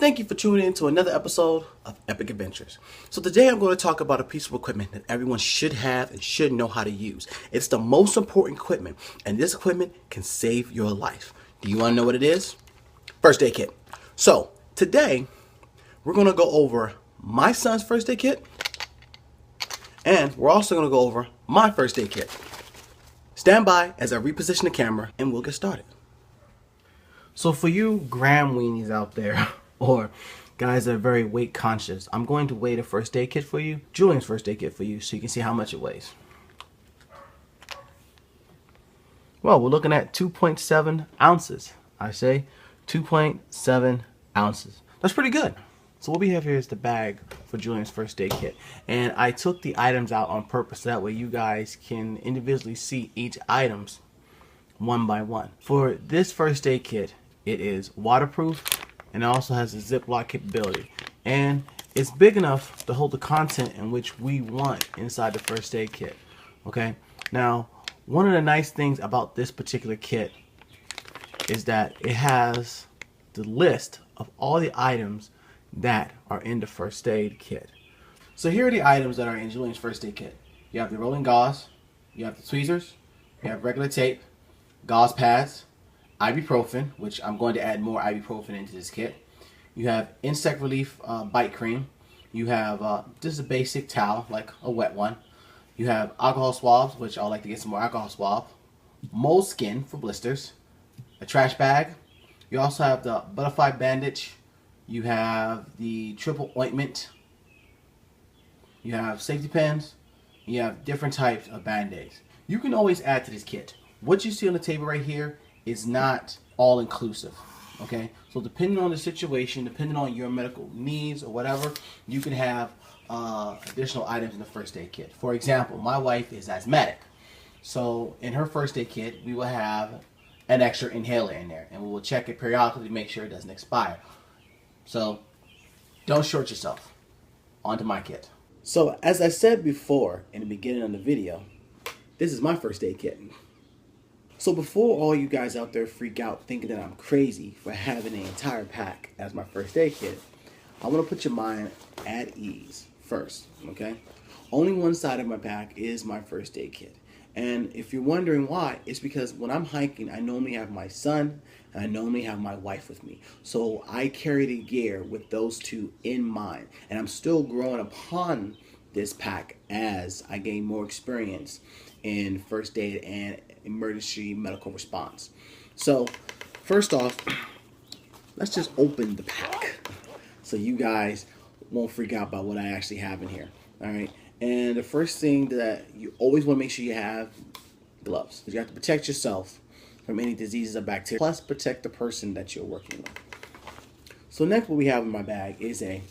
thank you for tuning in to another episode of Epic Adventures. So today I'm going to talk about a piece of equipment that everyone should have and should know how to use. It's the most important equipment, and this equipment can save your life. Do you want to know what it is? First aid kit. So today we're going to go over my son's first aid kit, and we're also going to go over my first aid kit. Stand by as I reposition the camera and we'll get started. So for you gram weenies out there, or guys that are very weight conscious, I'm going to weigh the first aid kit for you, Julian's first aid kit for you, so you can see how much it weighs. Well, we're looking at 2.7 ounces. I say 2.7 ounces. That's pretty good. So what we have here is the bag for Julian's first aid kit. And I took the items out on purpose so that way you guys can individually see each items one by one. For this first aid kit, it is waterproof and it also has a Ziploc capability. And it's big enough to hold the content in which we want inside the first aid kit. Okay? Now, one of the nice things about this particular kit is that it has the list of all the items that are in the first aid kit. So here are the items that are in Julian's first aid kit. You have the rolling gauze, you have the tweezers, you have regular tape, gauze pads, ibuprofen, which I'm going to add more ibuprofen into this kit. You have insect relief bite cream. You have just a basic towel, like a wet one. You have alcohol swabs, which I like to get some more alcohol swab. Moleskin for blisters. A trash bag. You also have the butterfly bandage. You have the triple ointment. You have safety pins. You have different types of band-aids. You can always add to this kit. What you see on the table right here is not all inclusive. Okay? So depending on the situation, depending on your medical needs or whatever, you can have additional items in the first aid kit. For example, my wife is asthmatic. So in her first aid kit, we will have an extra inhaler in there. And we will check it periodically to make sure it doesn't expire. So, don't short yourself. On to my kit. So, as I said before in the beginning of the video, this is my first aid kit. So before all you guys out there freak out thinking that I'm crazy for having an entire pack as my first aid kit, I want to put your mind at ease first, okay? Only one side of my pack is my first aid kit. And if you're wondering why, it's because when I'm hiking, I normally have my son and I normally have my wife with me. So I carry the gear with those two in mind. And I'm still growing upon this pack as I gain more experience in first aid and emergency medical response. So first off, let's just open the pack so you guys won't freak out about what I actually have in here. All right. And the first thing that you always want to make sure you have, gloves. You have to protect yourself from any diseases or bacteria, plus protect the person that you're working with. So next what we have in my bag is a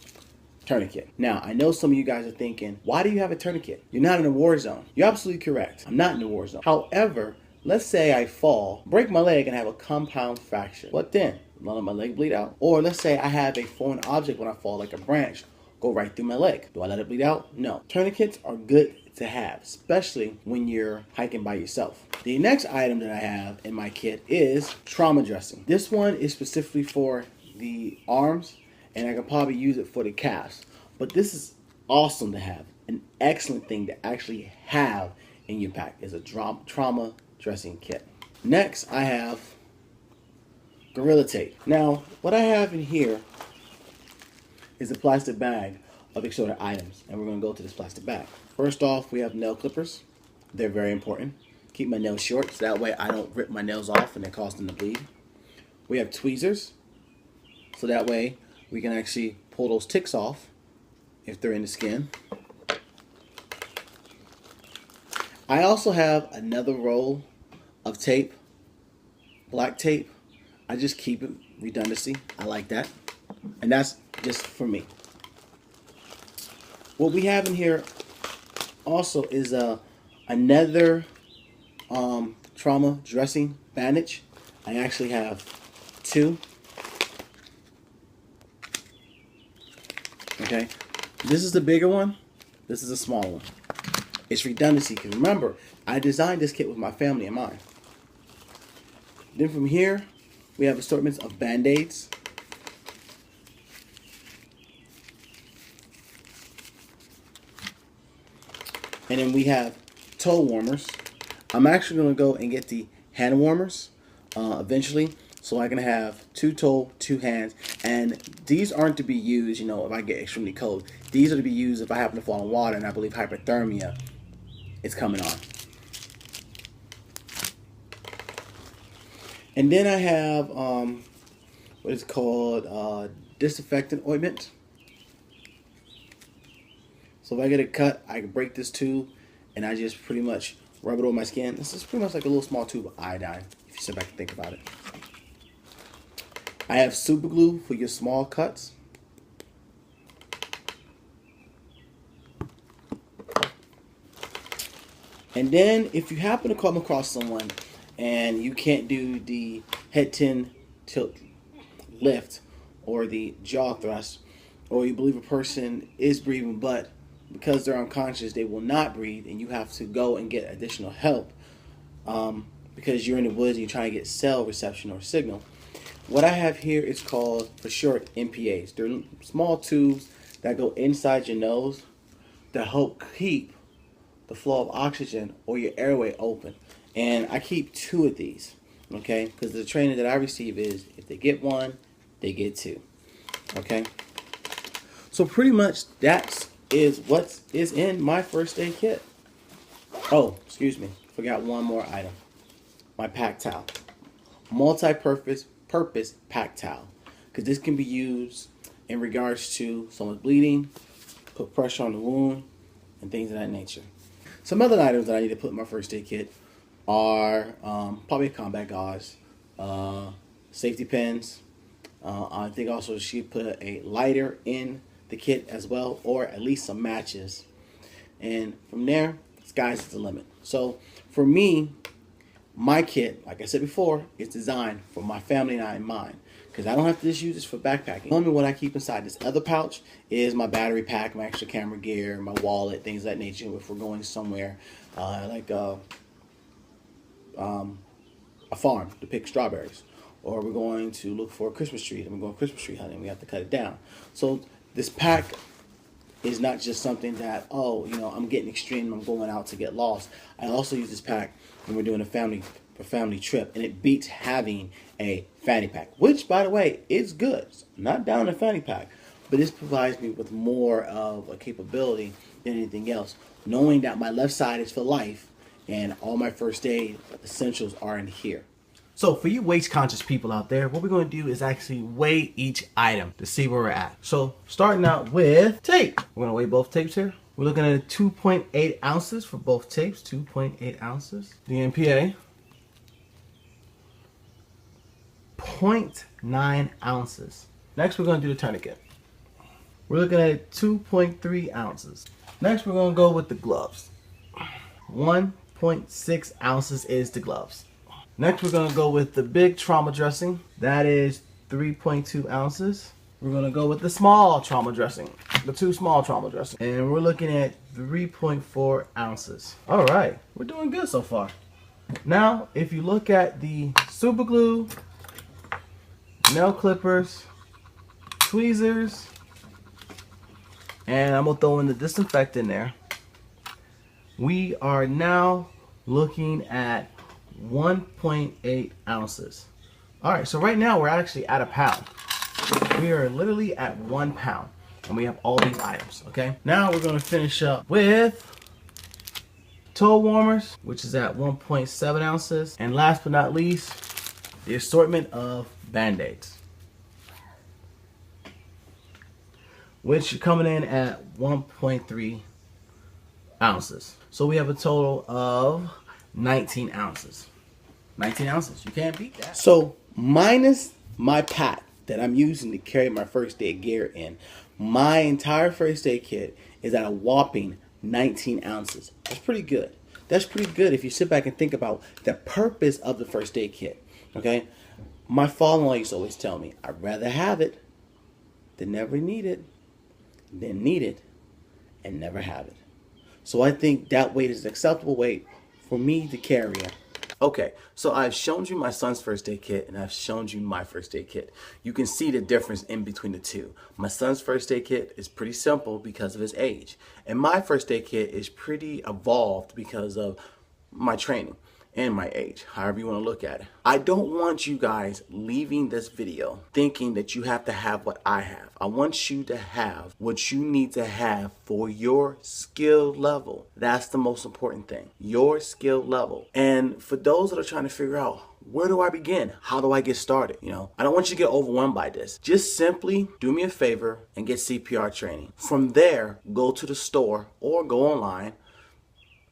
tourniquet. Now, I know some of you guys are thinking, why do you have a tourniquet? You're not in a war zone. You're absolutely correct. I'm not in a war zone. However, let's say I fall, break my leg, and have a compound fracture. What then? Will I let my leg bleed out? Or let's say I have a foreign object when I fall, like a branch, go right through my leg. Do I let it bleed out? No. Tourniquets are good to have, especially when you're hiking by yourself. The next item that I have in my kit is trauma dressing. This one is specifically for the arms, and I can probably use it for the calves. But this is awesome to have. An excellent thing to actually have in your pack is a trauma dressing kit. Next, I have Gorilla Tape. Now, what I have in here is a plastic bag of extorted items, and we're going to go to this plastic bag. First off, we have nail clippers. They're very important. Keep my nails short so that way I don't rip my nails off and they cause them to bleed. We have tweezers, so that way we can actually pull those ticks off if they're in the skin. I also have another roll of tape, black tape. I just keep it redundancy. I like that. And that's just for me. What we have in here also is another trauma dressing bandage. I actually have two. Okay, this is the bigger one. This is a small one. It's redundancy because remember, I designed this kit with my family in mind. Then from here, we have assortments of Band-Aids. And then we have toe warmers. I'm actually going to go and get the hand warmers eventually. So I can have 2 toe, 2 hands. And these aren't to be used, you know, if I get extremely cold. These are to be used if I happen to fall in water and I believe hypothermia is coming on. And then I have what is called disinfectant ointment. So if I get a cut, I can break this tube and I just pretty much rub it on my skin. This is pretty much like a little small tube of iodine, if you sit back and think about it. I have super glue for your small cuts. And then if you happen to come across someone and you can't do the head 10 tilt lift or the jaw thrust, or you believe a person is breathing but because they're unconscious they will not breathe and you have to go and get additional help because you're in the woods and you're trying to get cell reception or signal, what I have here is called, for short, MPAs. They're small tubes that go inside your nose to help keep the flow of oxygen or your airway open. And I keep 2 of these, okay? Because the training that I receive is if they get 1, they get 2, okay? So pretty much that is what is in my first aid kit. Oh, excuse me, forgot one more item. My pack towel, multi-purpose pack towel, because this can be used in regards to someone's bleeding, put pressure on the wound, and things of that nature. Some other items that I need to put in my first aid kit are probably combat gauze, safety pins. I think also she put a lighter in the kit as well, or at least some matches. And from there, sky's the limit. So for me, my kit, like I said before, is designed for my family and I in mind, because I don't have to just use this for backpacking. Normally what I keep inside this other pouch is my battery pack, my extra camera gear, my wallet, things of that nature if we're going somewhere like a farm to pick strawberries, or we're going to look for a Christmas tree and we're going Christmas tree hunting, we have to cut it down. So this pack is not just something that, oh, you know, I'm getting extreme, I'm going out to get lost. I also use this pack when we're doing a family trip, and it beats having a fanny pack, which, by the way, is good. I'm not down a fanny pack, but this provides me with more of a capability than anything else, knowing that my left side is for life and all my first aid essentials are in here. So for you waist conscious people out there, what we're going to do is actually weigh each item to see where we're at. So starting out with tape. We're going to weigh both tapes here. We're looking at 2.8 ounces for both tapes, 2.8 ounces. The MPA, 0.9 ounces. Next we're going to do the tourniquet. We're looking at 2.3 ounces. Next we're going to go with the gloves. 1.6 ounces is the gloves. Next, we're going to go with the big trauma dressing. That is 3.2 ounces. We're going to go with the small trauma dressing, the 2 small trauma dressing. And we're looking at 3.4 ounces. All right, we're doing good so far. Now, if you look at the super glue, nail clippers, tweezers, and I'm going to throw in the disinfectant there, we are now looking at 1.8 ounces. All right, so right now we're actually at a pound. We are literally at 1 pound, and we have all these items, okay? Now we're gonna finish up with toe warmers, which is at 1.7 ounces. And last but not least, the assortment of Band-Aids, which are coming in at 1.3 ounces. So we have a total of 19 ounces. 19 ounces, you can't beat that. So minus my pack that I'm using to carry my first aid gear in, my entire first aid kit is at a whopping 19 ounces. That's pretty good. That's pretty good if you sit back and think about the purpose of the first aid kit, okay? My father-in-law used to always tell me, I'd rather have it than never need it, than need it and never have it. So I think that weight is an acceptable weight for me to carry Okay, so I've shown you my son's first aid kit and I've shown you my first aid kit. You can see the difference in between the two. My son's first aid kit is pretty simple because of his age, and my first aid kit is pretty evolved because of my training and my age, however you want to look at it. I don't want you guys leaving this video thinking that you have to have what I have. I want you to have what you need to have for your skill level. That's the most important thing, your skill level. And for those that are trying to figure out, where do I begin? How do I get started? I don't want you to get overwhelmed by this. Just simply do me a favor and get CPR training. From there, go to the store or go online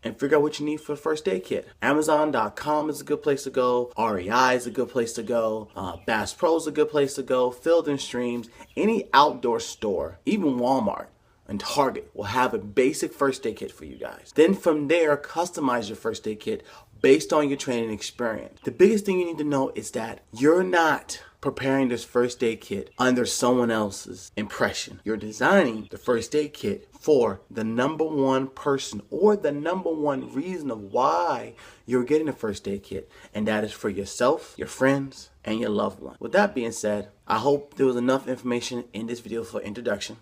and figure out what you need for a first aid kit. Amazon.com is a good place to go. REI is a good place to go. Bass Pro is a good place to go. Field and Streams, any outdoor store, even Walmart and Target will have a basic first aid kit for you guys. Then from there, customize your first aid kit based on your training experience. The biggest thing you need to know is that you're not preparing this first aid kit under someone else's impression. You're designing the first aid kit for the number one person or the number one reason of why you're getting a first aid kit, and that is for yourself, your friends, and your loved one. With that being said, I hope there was enough information in this video for introduction.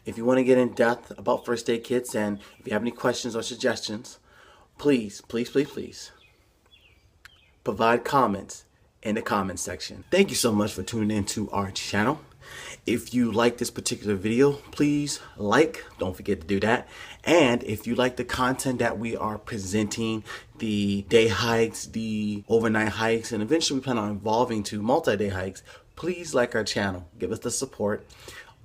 If you want to get in depth about first aid kits and if you have any questions or suggestions, please provide comments in the comment section. Thank you so much for tuning into our channel. If you like this particular video, please don't forget to do that. And if you like the content that we are presenting, the day hikes, the overnight hikes, and eventually we plan on evolving to multi-day hikes, please like our channel, give us the support.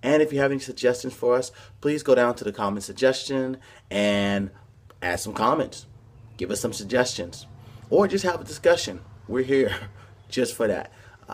And if you have any suggestions for us, please go down to the comment suggestion and add some comments. Give us some suggestions or just have a discussion. We're here just for that.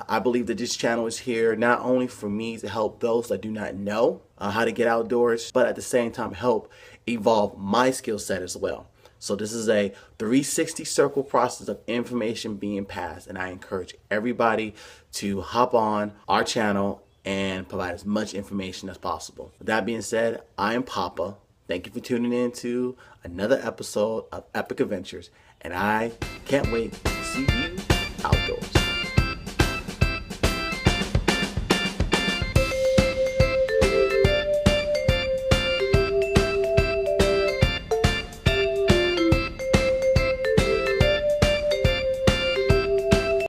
I believe that this channel is here not only for me to help those that do not know how to get outdoors, but at the same time help evolve my skill set as well. So this is a 360 circle process of information being passed, and I encourage everybody to hop on our channel and provide as much information as possible. With that being said, I am Papa. Thank you for tuning in to another episode of Epic Adventures, and I can't wait to see you